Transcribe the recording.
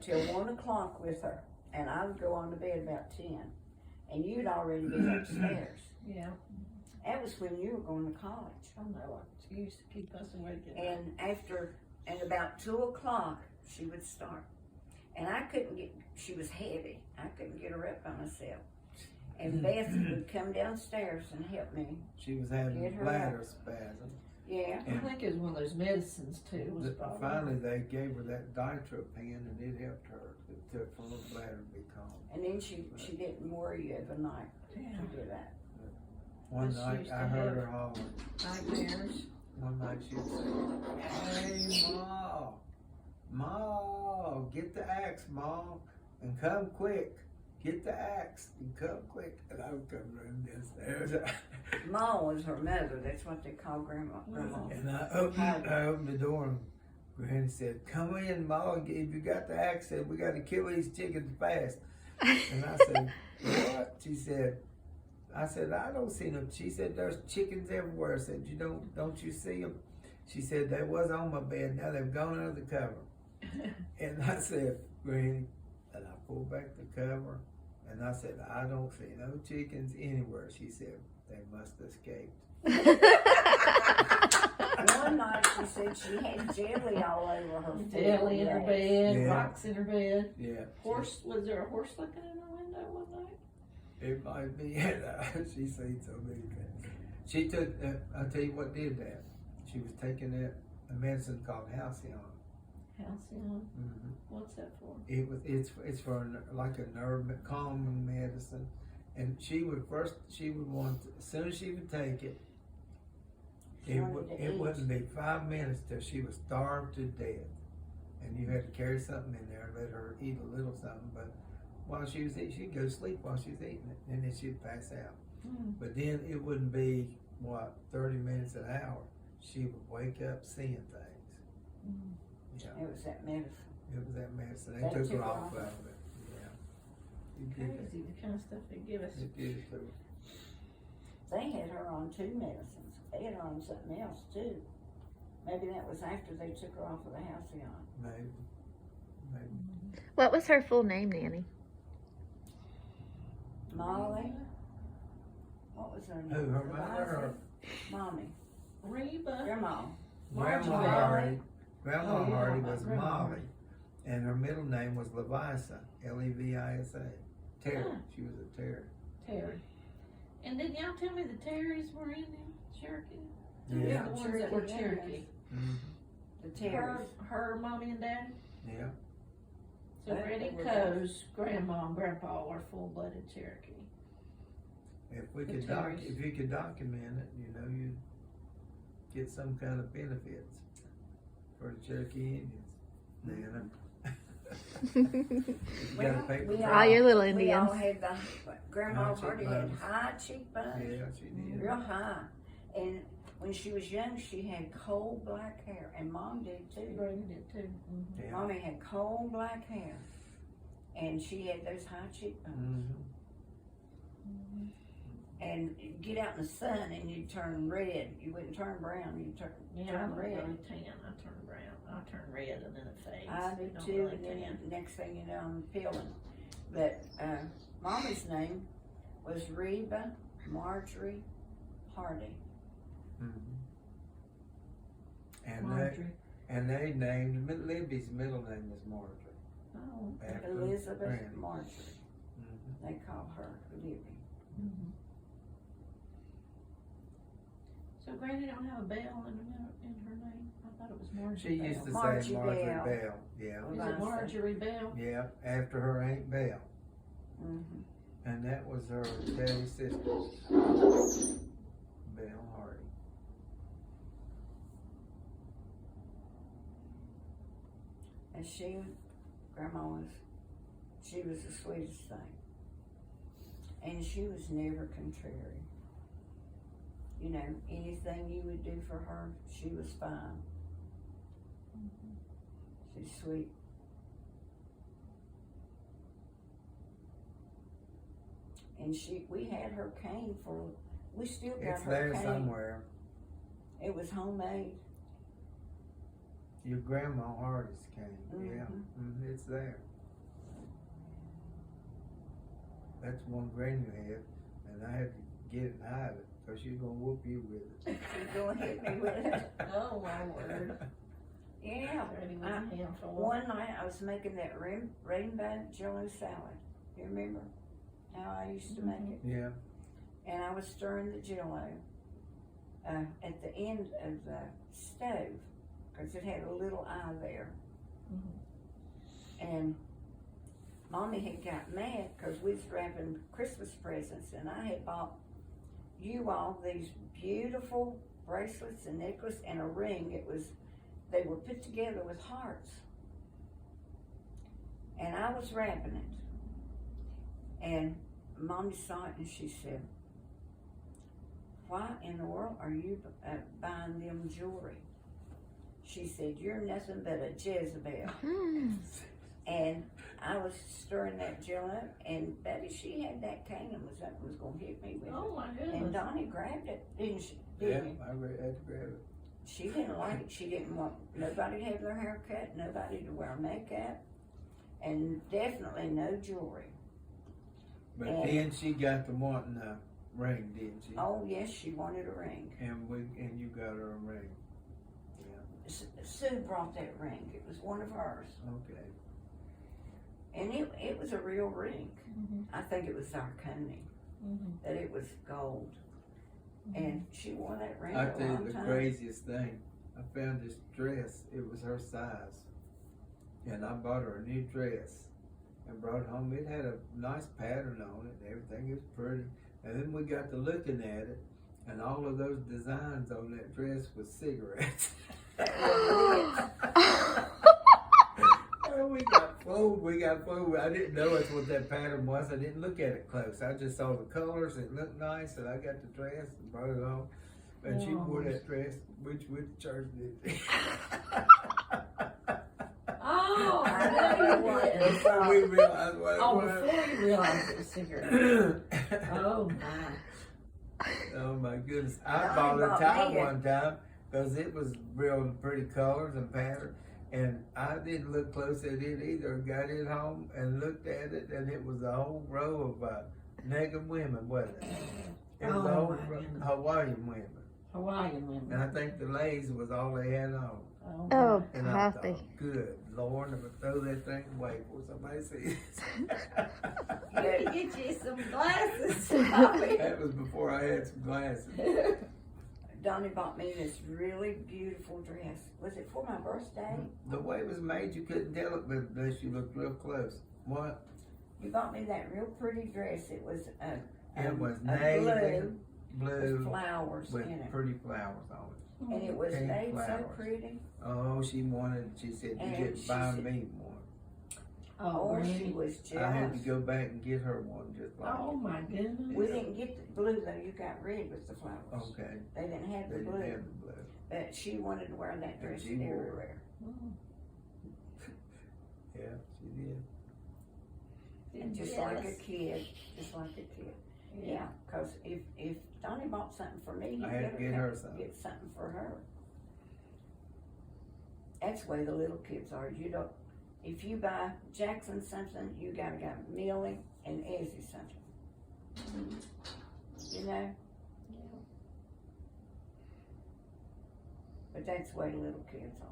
till 1 o'clock with her, and I would go on to bed about 10, and you'd already be upstairs. Yeah. That was when you were going to college. I know. She used to keep us awake at night. And about 2 o'clock, she would start. And I couldn't get, she was heavy. I couldn't get her up by myself. And Beth would come downstairs and help me. She was having bladder spasm. Yeah. I think it was one of those medicines too. Finally, they gave her that ditropin, and it helped her to her bladder to be calm. And then she didn't worry you every night to do that. One night I heard her holler. Nightmares. One night she would say, "Hey, Ma, get the axe, Ma, and come quick. Get the axe and come quick." And I would come running downstairs. Ma was her mother. That's what they call Grandma. And I opened the door, and Granny said, "Come in, Ma. If you got the axe, said we got to kill these chickens fast." And I said, "What?" She said, I said, "I don't see them." She said, "There's chickens everywhere." I said, don't you see them?" She said, "They was on my bed. Now they've gone under the cover." And I said, "Granny," and I pulled back the cover, and I said, "I don't see no chickens anywhere." She said, "They must have escaped." One night she said she had jelly all over her foot. Jelly in her bed, rocks in her bed. Yeah. Horse, was there a horse looking in her window one night? It might be. She's seen so many things. She took, I'll tell you what did that. She was taking a medicine called Halcyon. Halcyon? Mm-hmm. What's that for? It's for like a nerve calming medicine. And she would want, as soon as she would take it, it wouldn't be 5 minutes till she was starved to death. And you had to carry something in there and let her eat a little something. But while she was eating, she'd go to sleep while she was eating it, and then she'd pass out. Mm. But then it wouldn't be, 30 minutes, an hour. She would wake up seeing things. Mm. Yeah. It was that medicine. It was that medicine. They took her off of it. Yeah. Crazy, the kind of stuff they give us. It did it to her. They had her on 2 medicines. They had her on something else too. Maybe that was after they took her off of the Halcyon. Maybe. What was her full name, Nannie? Molly. What was her name? Who, her mother or? Mommy. Reba. Grandma. Grandma Hardy was Molly, and her middle name was Levisa, Levisa. Terry. She was a Terry. Terry. And did y'all tell me the Terrys were in Cherokee? Yeah. The ones that were Cherokee. Mm-hmm. The Terrys. Her mommy and daddy? Yeah. So Freddie Coe's grandma and grandpa were full-blooded Cherokee. If you could document it, you'd get some kind of benefits for the Cherokee Indians. All your little We Indians. all had Grandma Hardy had high cheekbones. Yeah, she did. Real high. And when she was young, she had coal black hair, and Mom did too. Brady did too. Mm-hmm. Yeah. Mommy had coal black hair, and she had those high cheekbones. Mm-hmm. And you'd get out in the sun, and you'd turn red. You wouldn't turn brown. You'd turn I'm red. really tan. I turn brown. I turn red, and then it fades. I do Don't too. really And then tan. next thing you know, I'm peeling. But Mommy's name was Reba Marjorie Hardy. Mm-hmm. Marjorie. And they named Libby's middle name was Marjorie. Oh. After Elizabeth Granny. Marjorie. Mm-hmm. They call her Libby. Mm-hmm. So Granny don't have a bell in her name? I thought it was Marjorie She Bell. used to Margie say Marjorie Bell. Bell. Yeah. Is it Marjorie Bell? Yeah, after her Aunt Bell. Mm-hmm. And that was her daddy's sister, Bell Hardy. And Grandma she was the sweetest thing. And she was never contrary. Anything you would do for her, she was fine. She's sweet. And we had her cane we still got It's her there cane. somewhere. It was homemade. Your Grandma Hardy's cane. Yeah, Mhm. it's there. That's the one Granny had, and I had to get it and hide it, so she was gonna whoop you with it. She's gonna hit me with it. Oh, my word. Yeah. Freddie was a handful. One night I was making that rainbow jello salad. You remember how I used to make it? Yeah. And I was stirring the jello at the end of the stove because it had a little eye there. And Mommy had got mad because we was wrapping Christmas presents, and I had bought you all these beautiful bracelets and necklace and a ring. They were put together with hearts. And I was wrapping it. And Mommy saw it and she said, "Why in the world are you buying them jewelry?" She said, "You're nothing but a Jezebel." And I was stirring that jello up, and Betty, she had that cane and was going to hit me with Oh, it. my goodness. And Donnie grabbed it, didn't she? Yeah, Didn't he? I had to grab it. She didn't like it. She didn't want nobody to have their hair cut, nobody to wear makeup, and definitely no jewelry. But And- then she got to wanting a ring, didn't she? Oh yes, she wanted a ring. And you got her a ring. Sue brought that ring. It was one of hers, Okay. and it was a real ring. I think it was zirconia, that it was gold, and she wore that ring I for a tell you long the time. craziest thing. I found this dress. It was her size, and I bought her a new dress and brought it home. It had a nice pattern on it and everything. It was pretty. And then we got to looking at it, and all of those designs on that dress was cigarettes. Oh, we got fooled. I didn't know that's what that pattern was. I didn't look at it close. I just saw the colors. It looked nice, and I got the dress and brought it home. And she wore that dress, which with church did. Oh, I know what it was. Before we realized what it Oh, was. before you realized it was cigarette. Oh, my. Oh my goodness. Now, I I bought a bought tie me a- one time because it was real pretty colors and pattern. And I didn't look close at it either. Got it home and looked at it, and it was a whole row of naked women, wasn't it? It was a Oh, whole my row, goodness. Hawaiian women. Hawaiian And women. I think the lace was all they had on. Oh, Oh, And I Poppy. thought, good Lord, I'm going to throw that thing away before somebody sees You it. can get you some glasses, Poppy. That was before I had some glasses. Donnie bought me this really beautiful dress. Was it for my birthday? The way it was made, you couldn't tell it unless you looked real close. What? You bought me that real pretty dress. It was It was a navy blue with blue flowers with in it. pretty flowers on it. And it was pink made so flowers. pretty. Oh, she said, you And didn't she buy said- me one. Oh, Or she really? was I had to jealous. go back and get her one just like Oh, my goodness. We didn't get the blue though. You got red with the flowers. it. Okay. They didn't have They the didn't blue. have the blue. But she wanted to wear that And dress she wore it. everywhere. Yeah, she did. And just like a kid. Just like a kid. Yeah, because if Donnie bought something for me, he I had to better get her something. get something for her. That's the way the little kids are. You don't. If you buy Jackson something, you gotta get Millie and Ezzy something. You know. But that's the way little kids are.